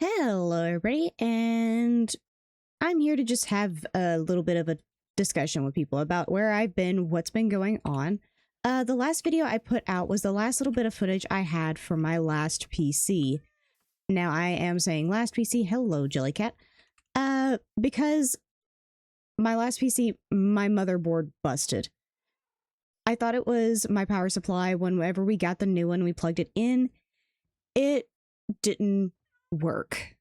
Hello, everybody, and I'm here to just have a little bit of a discussion with people about where I've been, what's been going on. The last video I put out was the last little bit of footage I had from my last PC. Now, I am saying last PC, hello, Jellycat, because my last PC, my motherboard busted. I thought it was my power supply. Whenever we got the new one, we plugged it in. It didn't work.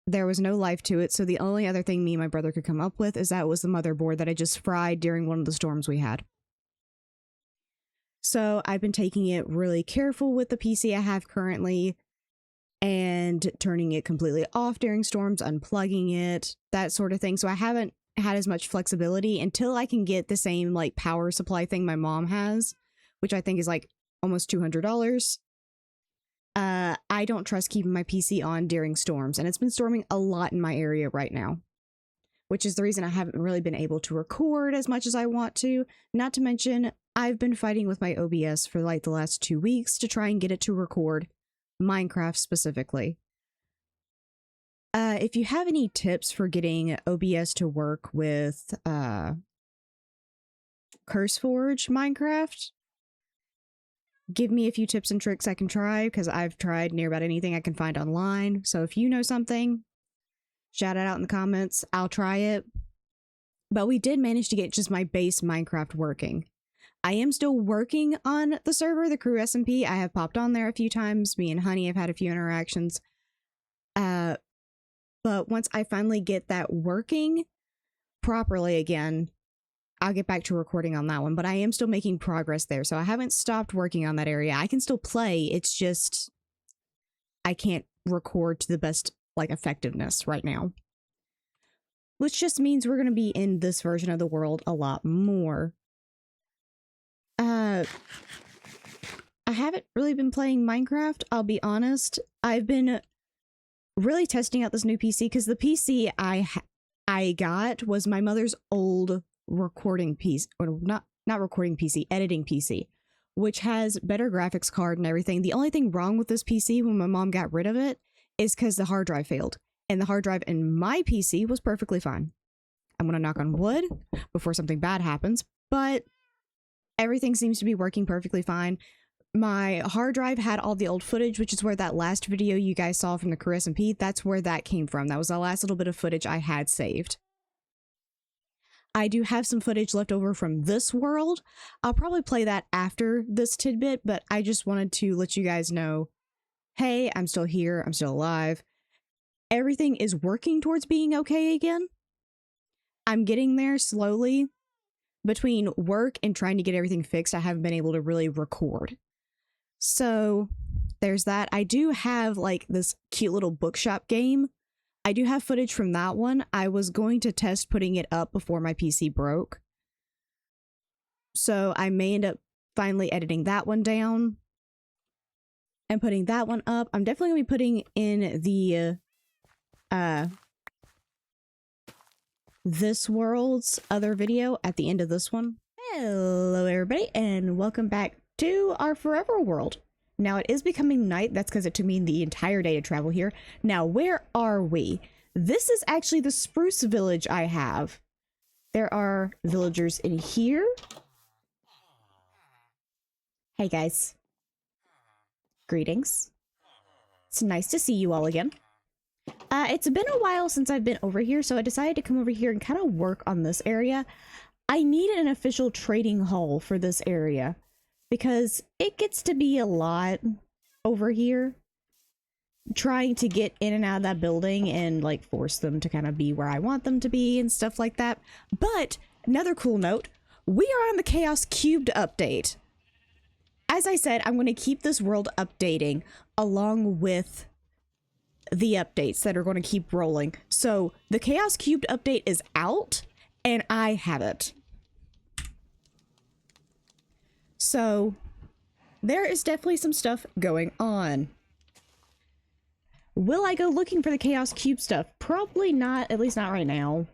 There was no life to it, so the only other thing me and my brother could come up with is that it was the motherboard that I just fried during one of the storms we had. So I've been taking it really careful with the PC I have currently and turning it completely off during storms, unplugging it, that sort of thing. So I haven't had as much flexibility until I can get the same like power supply thing my mom has, which I think is like almost $200. I don't trust keeping my PC on during storms, and it's been storming a lot in my area right now, which is the reason I haven't really been able to record as much as I want to. Not to mention, I've been fighting with my OBS for like the last 2 weeks to try and get it to record Minecraft specifically. If you have any tips for getting OBS to work with CurseForge Minecraft, give me a few tips and tricks I can try, because I've tried near about anything I can find online. So if you know something, shout it out in the comments. I'll try it. But we did manage to get just my base Minecraft working. I am still working on the server, the Crew SMP. I have popped on there a few times. Me and Honey have had a few interactions. But once I finally get that working properly again, I'll get back to recording on that one, but I am still making progress there, so I haven't stopped working on that area. I can still play, it's just I can't record to the best, like, effectiveness right now. Which just means we're going to be in this version of the world a lot more. I haven't really been playing Minecraft, I'll be honest. I've been really testing out this new PC, because the PC I got was my mother's old recording PC, or not recording PC, editing PC, which has better graphics card and everything. The only thing wrong with this PC when my mom got rid of it is because the hard drive failed, and the hard drive in my PC was perfectly fine. I'm gonna knock on wood before something bad happens, but everything seems to be working perfectly fine. My hard drive had all the old footage, which is where that last video you guys saw from the Crew SMP, that's where that came from. That was the last little bit of footage I had saved. I do have some footage left over from this world. I'll probably play that after this tidbit, but I just wanted to let you guys know, hey, I'm still here, I'm still alive. Everything is working towards being okay again. I'm getting there slowly. Between work and trying to get everything fixed, I haven't been able to really record. So there's that. I do have like this cute little bookshop game. I do have footage from that one. I was going to test putting it up before my PC broke. So I may end up finally editing that one down and putting that one up. I'm definitely going to be putting in the this world's other video at the end of this one. Hello everybody, and welcome back to our forever world. Now it is becoming night. That's because it took me the entire day to travel here. Now where are we? This is actually the spruce village I have. There are villagers in here. Hey guys. Greetings. It's nice to see you all again. It's been a while since I've been over here, so I decided to come over here and kind of work on this area. I needed an official trading hall for this area, because it gets to be a lot over here. Trying to get in and out of that building and like force them to kind of be where I want them to be and stuff like that. But another cool note, we are on the Chaos Cubed update. As I said, I'm going to keep this world updating along with the updates that are going to keep rolling. So the Chaos Cubed update is out and I have it. So there is definitely some stuff going on. Will I go looking for the Chaos Cube stuff? Probably not, at least not right now.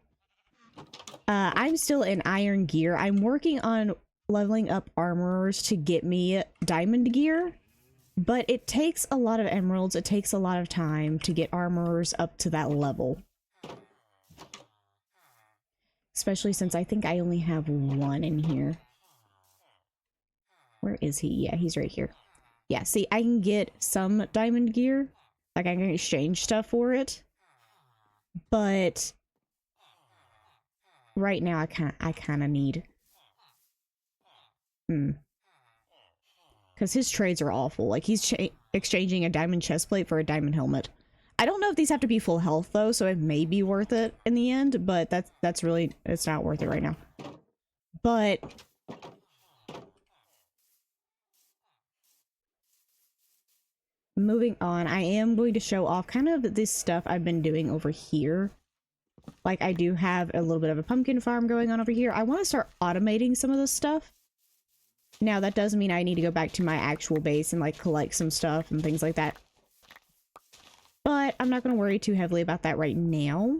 I'm still in iron gear. I'm working on leveling up armorers to get me diamond gear. But it takes a lot of emeralds. It takes a lot of time to get armorers up to that level. Especially since I think I only have one in here. Where is he? Yeah, he's right here. Yeah, see, I can get some diamond gear. Like, I can exchange stuff for it. But right now, I kind of need... Because his trades are awful. Like, he's exchanging a diamond chestplate for a diamond helmet. I don't know if these have to be full health, though, so it may be worth it in the end, but that's really... It's not worth it right now. But... moving on, I am going to show off kind of this stuff I've been doing over here. Like, I do have a little bit of a pumpkin farm going on over here. I want to start automating some of this stuff. Now, that does mean I need to go back to my actual base and, like, collect some stuff and things like that. But I'm not going to worry too heavily about that right now.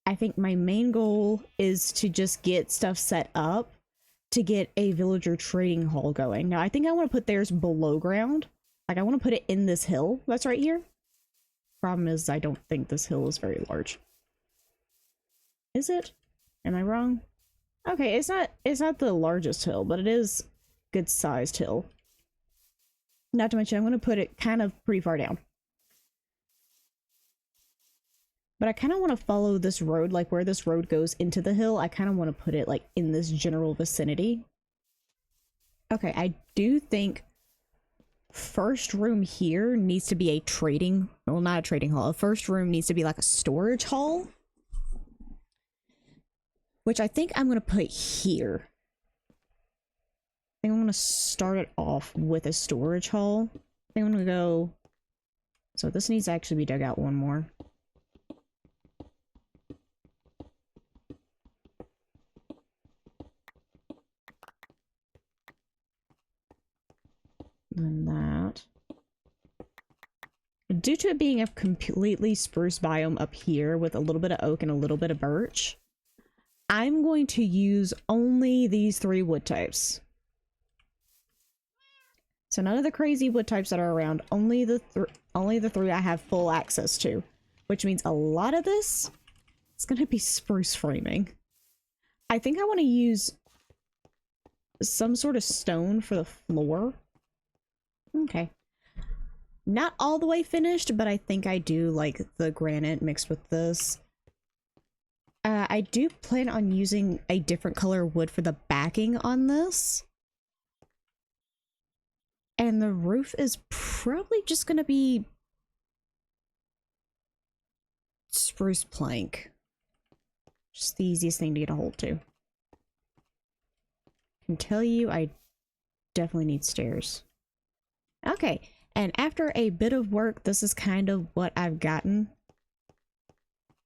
I think my main goal is to just get stuff set up to get a villager trading hall going. Now, I think I want to put theirs below ground. Like, I want to put it in this hill that's right here. Problem is, I don't think this hill is very large. Is it? Am I wrong? Okay, it's not the largest hill, but it is good sized hill. Not to mention, I'm going to put it kind of pretty far down. But I kind of want to follow this road, like where this road goes into the hill. I kind of want to put it like in this general vicinity. Okay, I do think first room here needs to be a trading, well, not a trading hall. First room needs to be like a storage hall, which I think I'm going to put here. I think I'm going to start it off with a storage hall. I think I'm going to go, so this needs to actually be dug out one more. And that. Due to it being a completely spruce biome up here with a little bit of oak and a little bit of birch, I'm going to use only these 3 wood types. So none of the crazy wood types that are around, only the 3 I have full access to, which means a lot of this is going to be spruce framing. I think I want to use some sort of stone for the floor. Okay. Not all the way finished, but I think I do like the granite mixed with this. I do plan on using a different color wood for the backing on this. And the roof is probably just going to be spruce plank. Just the easiest thing to get a hold to. I can tell you I definitely need stairs. Okay, and after a bit of work, this is kind of what I've gotten.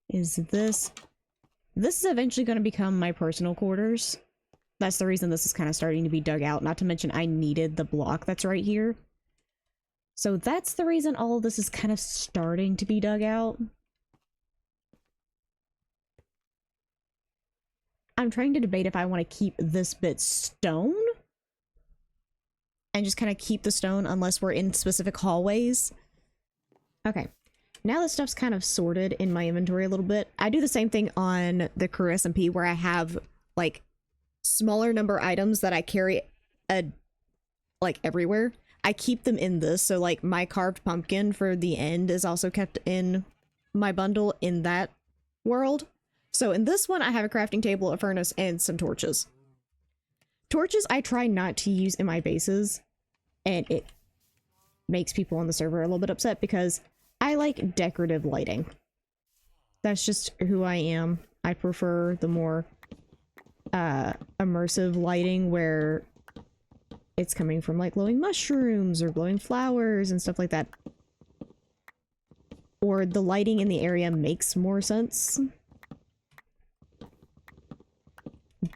Is this... This is eventually going to become my personal quarters. That's the reason this is kind of starting to be dug out. Not to mention I needed the block that's right here. So that's the reason all of this is kind of starting to be dug out. I'm trying to debate if I want to keep this bit stone. And just kind of keep the stone unless we're in specific hallways. Okay. Now that stuff's kind of sorted in my inventory a little bit. I do the same thing on the crew SMP where I have like smaller number items that I carry like everywhere. I keep them in this. So like my carved pumpkin for the end is also kept in my bundle in that world. So in this one I have a crafting table, a furnace, and some torches. Torches I try not to use in my bases, and it makes people on the server a little bit upset because I like decorative lighting. That's just who I am. I prefer the more immersive lighting where it's coming from like glowing mushrooms or glowing flowers and stuff like that. Or the lighting in the area makes more sense.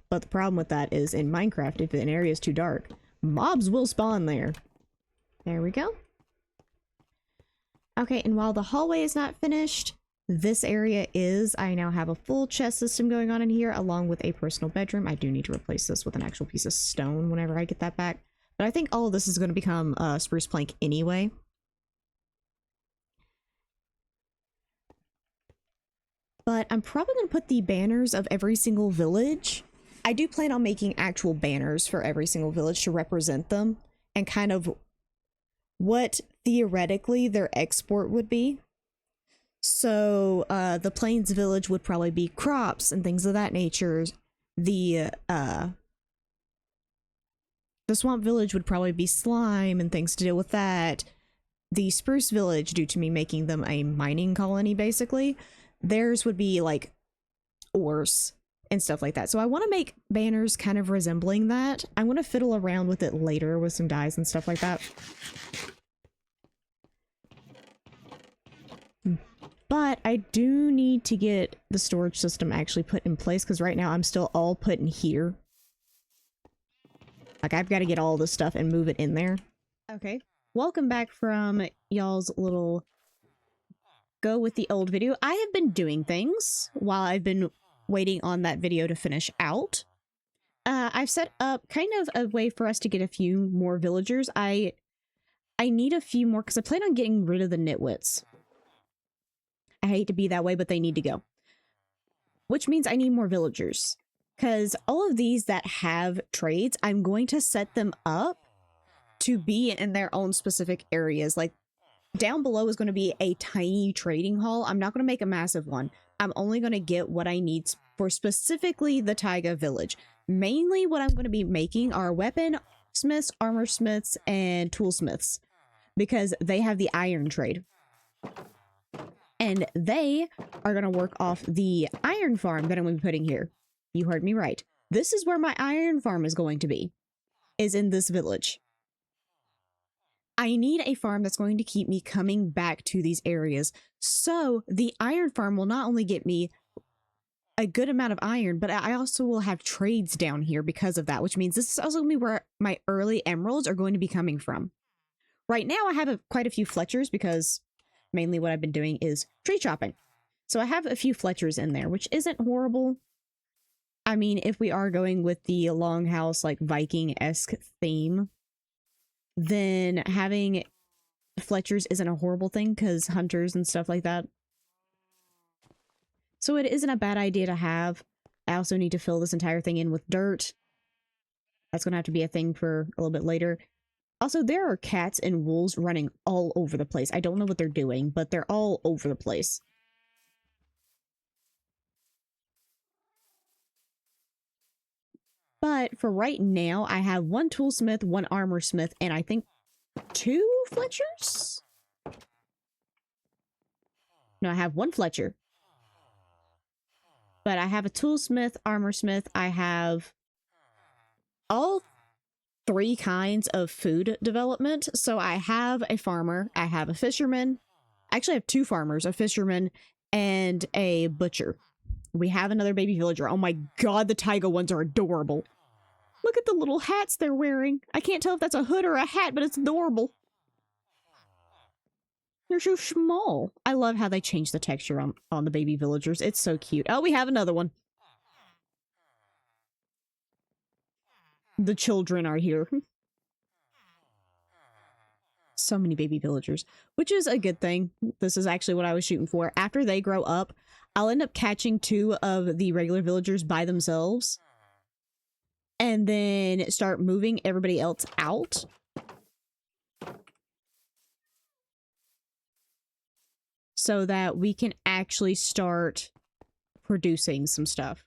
But the problem with that is in Minecraft, if an area is too dark, mobs will spawn there. There we go. Okay, and while the hallway is not finished, this area is. I now have a full chest system going on in here, along with a personal bedroom. I do need to replace this with an actual piece of stone whenever I get that back. But I think all of this is going to become spruce plank anyway. But I'm probably going to put the banners of every single village. I do plan on making actual banners for every single village to represent them and kind of what theoretically their export would be. So the Plains village would probably be crops and things of that nature. The Swamp village would probably be slime and things to deal with that. The Spruce village, due to me making them a mining colony basically, theirs would be like ores and stuff like that. So I want to make banners kind of resembling that. I'm going to fiddle around with it later with some dyes and stuff like that. But I do need to get the storage system actually put in place, because right now I'm still all put in here. Like, I've got to get all this stuff and move it in there. Okay, welcome back from y'all's little go with the old video. I have been doing things while I've been waiting on that video to finish out. I've set up kind of a way for us to get a few more villagers. I need a few more because I plan on getting rid of the nitwits. I hate to be that way, but they need to go. Which means I need more villagers. Because all of these that have trades, I'm going to set them up to be in their own specific areas. Like, down below is going to be a tiny trading hall. I'm not going to make a massive one. I'm only going to get what I need for specifically the Taiga village. Mainly what I'm going to be making are weapon smiths, armor smiths, and toolsmiths. Because they have the iron trade. And they are going to work off the iron farm that I'm going to be putting here. You heard me right. This is where my iron farm is going to be. Is in this village. I need a farm that's going to keep me coming back to these areas. So the iron farm will not only get me a good amount of iron, but I also will have trades down here because of that, which means this is also going to be where my early emeralds are going to be coming from. Right now I have quite a few Fletchers because mainly what I've been doing is tree chopping. So I have a few Fletchers in there, which isn't horrible. I mean, if we are going with the longhouse, like Viking-esque theme, then having Fletchers isn't a horrible thing because hunters and stuff like that. So it isn't a bad idea to have. I also need to fill this entire thing in with dirt. That's going to have to be a thing for a little bit later. Also, there are cats and wolves running all over the place. I don't know what they're doing, but they're all over the place. But for right now, I have one toolsmith, one armor smith, and I think 2 Fletchers? No, I have 1 Fletcher. But I have a toolsmith, armor smith. I have all 3 kinds of food development. So I have a farmer, I have a fisherman. I actually have 2 farmers, a fisherman and a butcher. We have another baby villager. Oh my god, the Taiga ones are adorable. Look at the little hats they're wearing. I can't tell if that's a hood or a hat, but it's adorable. They're so small. I love how they change the texture on the baby villagers. It's so cute. Oh, we have another one. The children are here. So many baby villagers, which is a good thing. This is actually what I was shooting for. After they grow up, I'll end up catching 2 of the regular villagers by themselves. And then start moving everybody else out. So that we can actually start producing some stuff.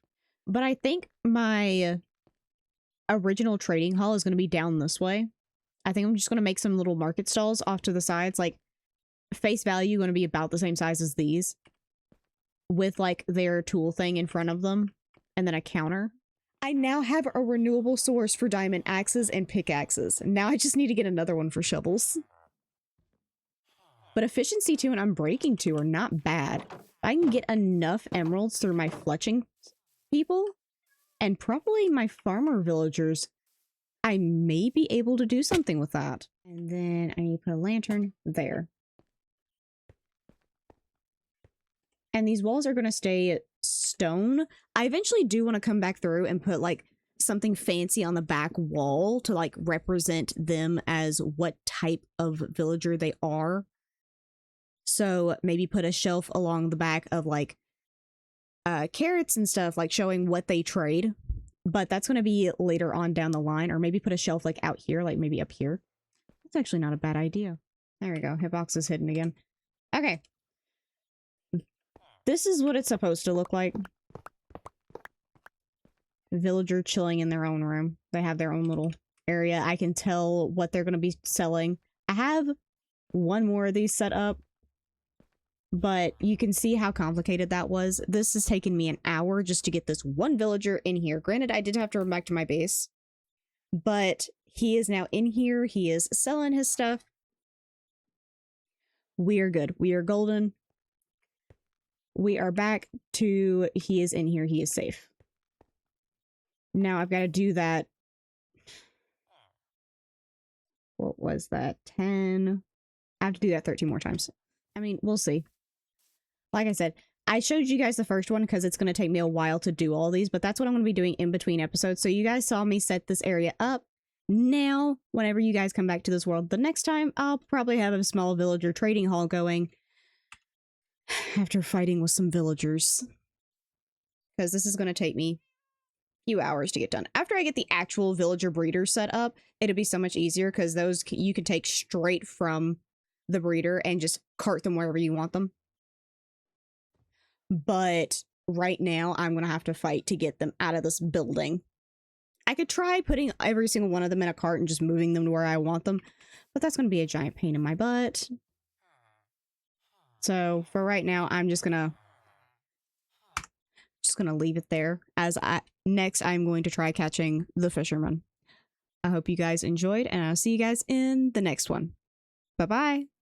But I think my original trading hall is going to be down this way. I think I'm just going to make some little market stalls off to the sides. Like, face value going to be about the same size as these. With, like, their tool thing in front of them. And then a counter. I now have a renewable source for diamond axes and pickaxes. Now I just need to get another one for shovels. But efficiency 2 and unbreaking 2 are not bad. I can get enough emeralds through my fletching people. And probably my farmer villagers. I may be able to do something with that. And then I need to put a lantern there. And these walls are going to stay stone. I eventually do want to come back through and put like something fancy on the back wall to like represent them as what type of villager they are. So maybe put a shelf along the back of like carrots and stuff, like showing what they trade. But that's going to be later on down the line, or maybe put a shelf like out here, like maybe up here. That's actually not a bad idea. There we go. Hitbox is hidden again. Okay. This is what it's supposed to look like. Villager chilling in their own room. They have their own little area. I can tell what they're going to be selling. I have one more of these set up, but you can see how complicated that was. This has taken me an hour just to get this one villager in here. Granted, I did have to run back to my base, but he is now in here. He is selling his stuff. We are good. We are golden. We are back to he is in here. He is safe. Now I've got to do that. What was that? 10. I have to do that 13 more times. I mean, we'll see. Like I said, I showed you guys the first one because it's going to take me a while to do all these, but that's what I'm going to be doing in between episodes. So you guys saw me set this area up. Now, whenever you guys come back to this world the next time, I'll probably have a small villager trading hall going after fighting with some villagers. Because this is going to take me few hours to get done. After I get the actual villager breeder set up, it'll be so much easier because those you can take straight from the breeder and just cart them wherever you want them. But right now, I'm going to have to fight to get them out of this building. I could try putting every single one of them in a cart and just moving them to where I want them, but that's going to be a giant pain in my butt. So for right now, I'm just gonna leave it there. As next I'm going to try catching the fisherman. I hope you guys enjoyed, and I'll see you guys in the next one. Bye bye.